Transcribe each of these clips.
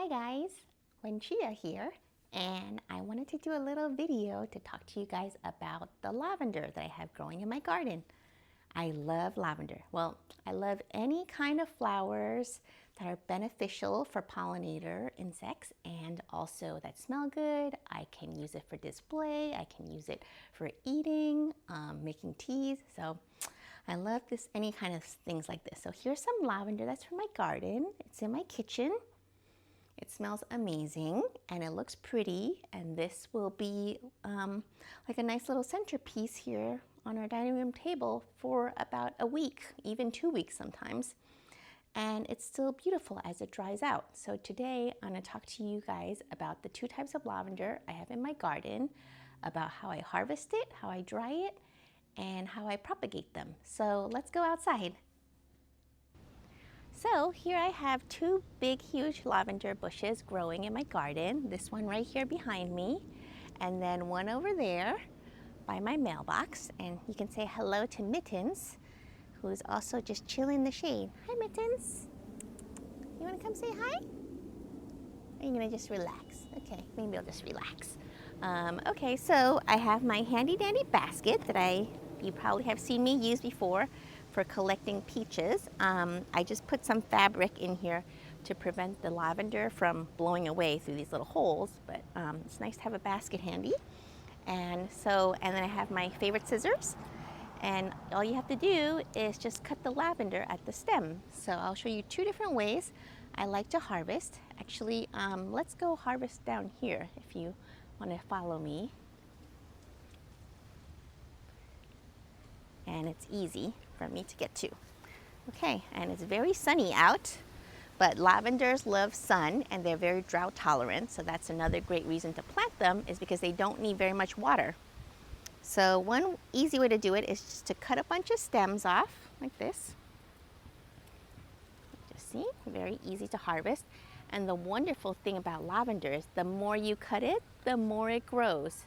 Hi guys, Wen-Chia here, and I wanted to do a little video to talk to you guys about the lavender that I have growing in my garden. I love lavender. Well, I love any kind of flowers that are beneficial for pollinator insects and also that smell good. I can use it for display, I can use it for eating, making teas. So I love this, any kind of things like this. So here's some lavender that's from my garden. It's in my kitchen. It smells amazing and it looks pretty, and this will be like a nice little centerpiece here on our dining room table for about a week, even 2 weeks sometimes. And it's still beautiful as it dries out. So today I'm going to talk to you guys about the 2 types of lavender I have in my garden, about how I harvest it, how I dry it, and how I propagate them. So let's go outside. So here I have 2 big, huge lavender bushes growing in my garden. This one right here behind me, and then one over there by my mailbox. And you can say hello to Mittens, who's also just chilling in the shade. Hi, Mittens. You want to come say hi? Or are you going to just relax? Okay, maybe I'll just relax. Okay, so I have my handy dandy basket that you probably have seen me use before for collecting peaches. I just put some fabric in here to prevent the lavender from blowing away through these little holes, but it's nice to have a basket handy. And then I have my favorite scissors, and all you have to do is just cut the lavender at the stem. So I'll show you 2 different ways I like to harvest. Actually, let's go harvest down here if you want to follow me. And it's easy for me to get to. Okay, and it's very sunny out, but lavenders love sun and they're very drought tolerant, so that's another great reason to plant them, is because they don't need very much water. So one easy way to do it is just to cut a bunch of stems off like this. Just see, very easy to harvest. And the wonderful thing about lavender is the more you cut it, the more it grows.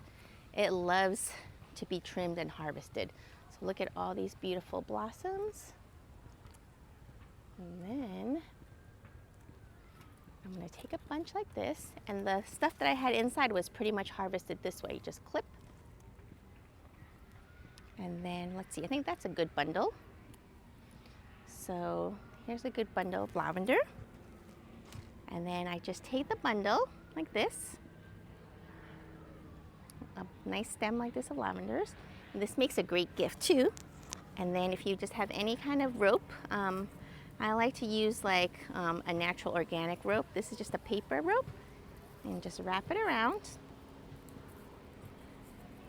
It loves to be trimmed and harvested. So look at all these beautiful blossoms. And then I'm going to take a bunch like this, and the stuff that I had inside was pretty much harvested this way. You just clip. And then let's see, I think that's a good bundle. So here's a good bundle of lavender. And then I just take the bundle like this, a nice stem like this of lavenders. And this makes a great gift too. And then if you just have any kind of rope, I like to use like a natural organic rope. This is just a paper rope, and just wrap it around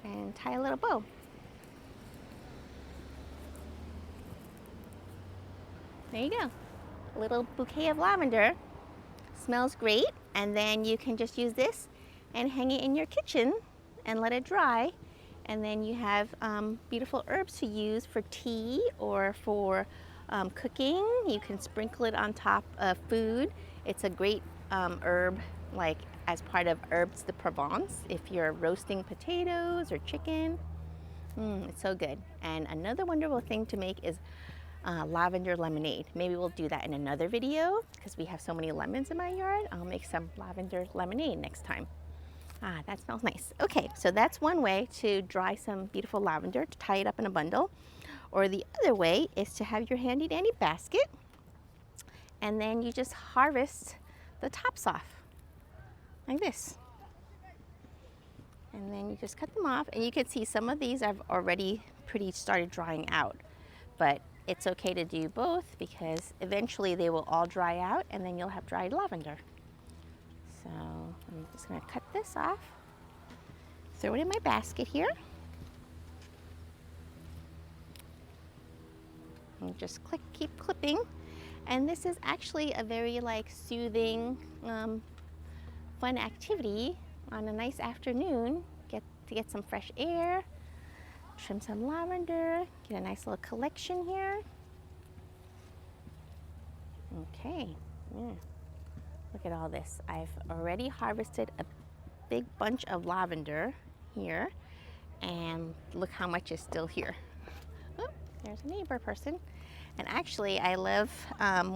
and tie a little bow. There you go, a little bouquet of lavender. Smells great, and then you can just use this and hang it in your kitchen and let it dry, and then you have beautiful herbs to use for tea or for cooking. You can sprinkle it on top of food. It's a great herb, like as part of herbes de Provence if you're roasting potatoes or chicken. It's so good. And another wonderful thing to make is lavender lemonade. Maybe we'll do that in another video because we have so many lemons in my yard. I'll make some lavender lemonade next time. That smells nice. Okay, so that's one way to dry some beautiful lavender, to tie it up in a bundle. Or the other way is to have your handy dandy basket, and then you just harvest the tops off like this. And then you just cut them off, and you can see some of these I've already pretty started drying out, but it's okay to do both because eventually they will all dry out and then you'll have dried lavender. So I'm just going to cut this off, throw it in my basket here, and just keep clipping. And this is actually a very like soothing, fun activity on a nice afternoon. Get some fresh air, trim some lavender, get a nice little collection here. Okay, yeah. Look at all this. I've already harvested a big bunch of lavender here, and look how much is still here. Oh, there's a neighbor person. And actually, I love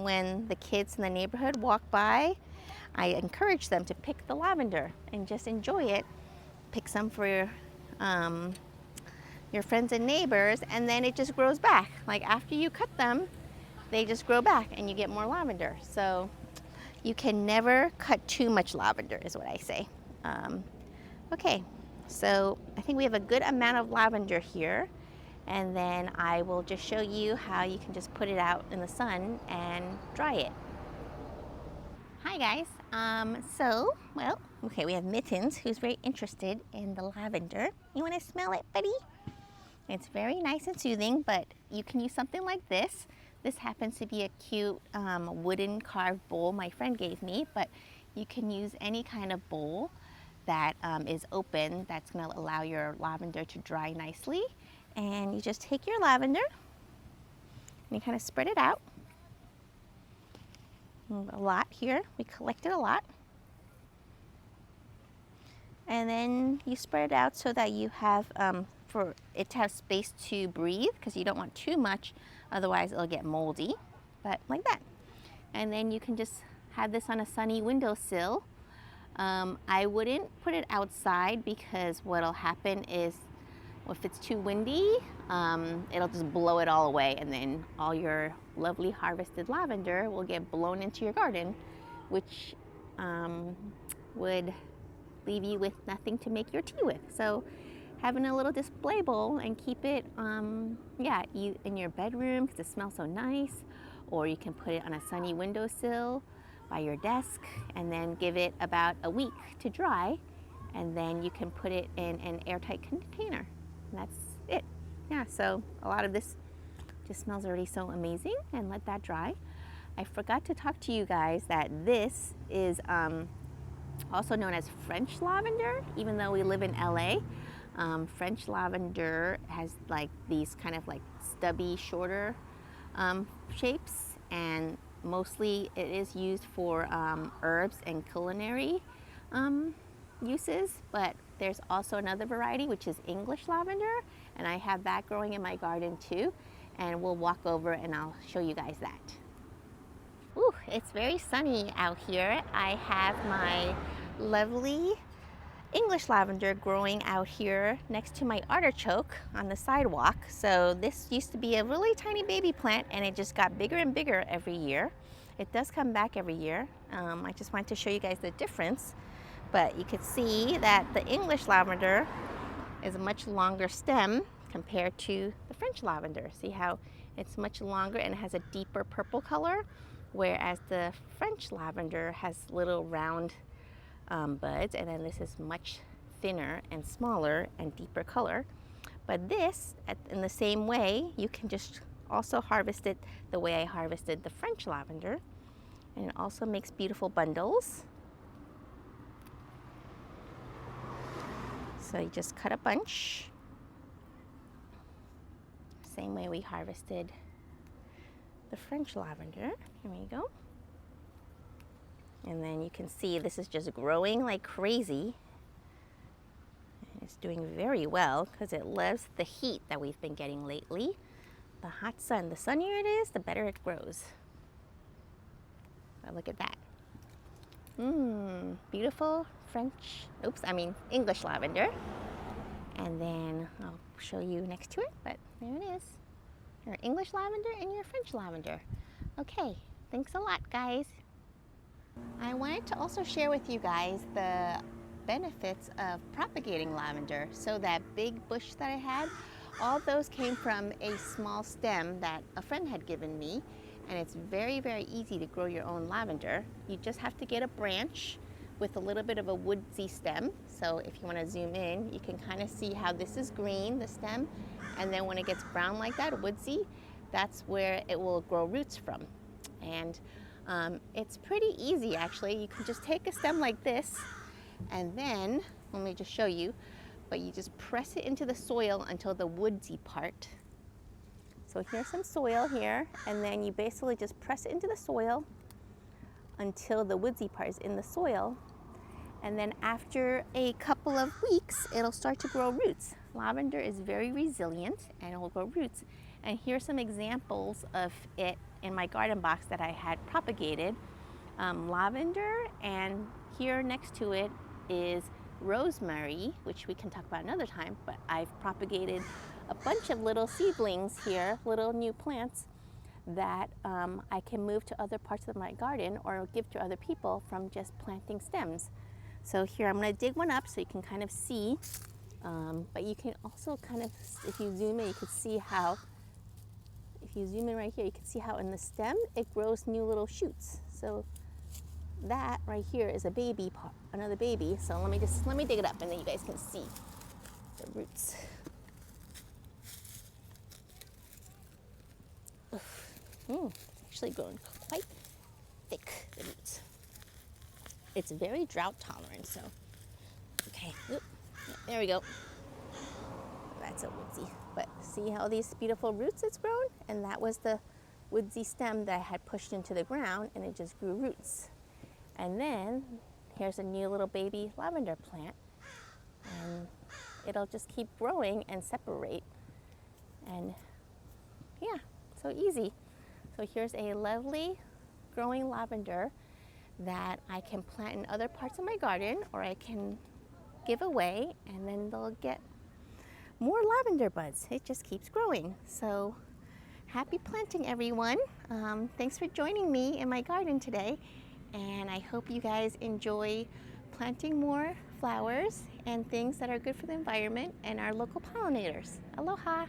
when the kids in the neighborhood walk by. I encourage them to pick the lavender and just enjoy it. Pick some for your friends and neighbors, and then it just grows back. Like after you cut them, they just grow back and you get more lavender. So you can never cut too much lavender is what I say. Okay, so I think we have a good amount of lavender here, and then I will just show you how you can just put it out in the sun and dry it. Hi guys, well, okay, we have Mittens, who's very interested in the lavender. You want to smell it, buddy? It's very nice and soothing, but you can use something like this. This happens to be a cute wooden carved bowl my friend gave me, but you can use any kind of bowl that is open that's going to allow your lavender to dry nicely. And you just take your lavender and you kind of spread it out. A lot here, we collected a lot. And then you spread it out so that you have, for it to have space to breathe, because you don't want too much, otherwise it'll get moldy, but like that. And then you can just have this on a sunny windowsill. I wouldn't put it outside because what'll happen is if it's too windy, it'll just blow it all away, and then all your lovely harvested lavender will get blown into your garden, which would leave you with nothing to make your tea with. So having a little display bowl and keep it in your bedroom because it smells so nice, or you can put it on a sunny windowsill by your desk and then give it about a week to dry, and then you can put it in an airtight container, and that's it. Yeah, so a lot of this just smells already so amazing, and let that dry. I forgot to talk to you guys that this is also known as French lavender, even though we live in LA. French lavender has like these kind of like stubby, shorter shapes, and mostly it is used for herbs and culinary uses, but there's also another variety which is English lavender, and I have that growing in my garden too, and we'll walk over and I'll show you guys that. Ooh, it's very sunny out here. I have my lovely English lavender growing out here next to my artichoke on the sidewalk. So this used to be a really tiny baby plant, and it just got bigger and bigger every year. It does come back every year. I just wanted to show you guys the difference, but you can see that the English lavender is a much longer stem compared to the French lavender. See how it's much longer and it has a deeper purple color, whereas the French lavender has little round buds, and then this is much thinner and smaller and deeper color. But this, in the same way, you can just also harvest it the way I harvested the French lavender, and it also makes beautiful bundles. So you just cut a bunch, same way we harvested the French lavender. Here we go. And then you can see this is just growing like crazy. And it's doing very well because it loves the heat that we've been getting lately. The hot sun. The sunnier it is, the better it grows. But look at that. Beautiful English lavender. And then I'll show you next to it, but there it is. Your English lavender and your French lavender. Okay, thanks a lot, guys. I wanted to also share with you guys the benefits of propagating lavender. So that big bush that I had, all those came from a small stem that a friend had given me, and it's very, very easy to grow your own lavender. You just have to get a branch with a little bit of a woodsy stem. So if you want to zoom in, you can kind of see how this is green, the stem, and then when it gets brown like that, woodsy, that's where it will grow roots from. And it's pretty easy actually. You can just take a stem like this, and then, let me just show you, but you just press it into the soil until the woodsy part. So here's some soil here, and then you basically just press it into the soil until the woodsy part is in the soil. And then after a couple of weeks, it'll start to grow roots. Lavender is very resilient and it will grow roots. And here's some examples of it in my garden box that I had propagated. lavender, and here next to it is rosemary, which we can talk about another time, but I've propagated a bunch of little seedlings here, little new plants that I can move to other parts of my garden or give to other people from just planting stems. So here I'm going to dig one up so you can kind of see, but you can also kind of, if you zoom in, you can see how, if you zoom in right here, you can see how in the stem it grows new little shoots. So that right here is a baby part, another baby. So let me dig it up and then you guys can see the roots. It's actually grown quite thick, the roots. It's very drought tolerant, so okay. Oop. There we go. That's a woodsy. But see how these beautiful roots it's grown? And that was the woodsy stem that I had pushed into the ground, and it just grew roots. And then here's a new little baby lavender plant, and it'll just keep growing and separate. And yeah, so easy. So here's a lovely growing lavender that I can plant in other parts of my garden, or I can give away, and then they'll get more lavender buds. It just keeps growing. So happy planting, everyone. Thanks for joining me in my garden today, and I hope you guys enjoy planting more flowers and things that are good for the environment and our local pollinators. Aloha!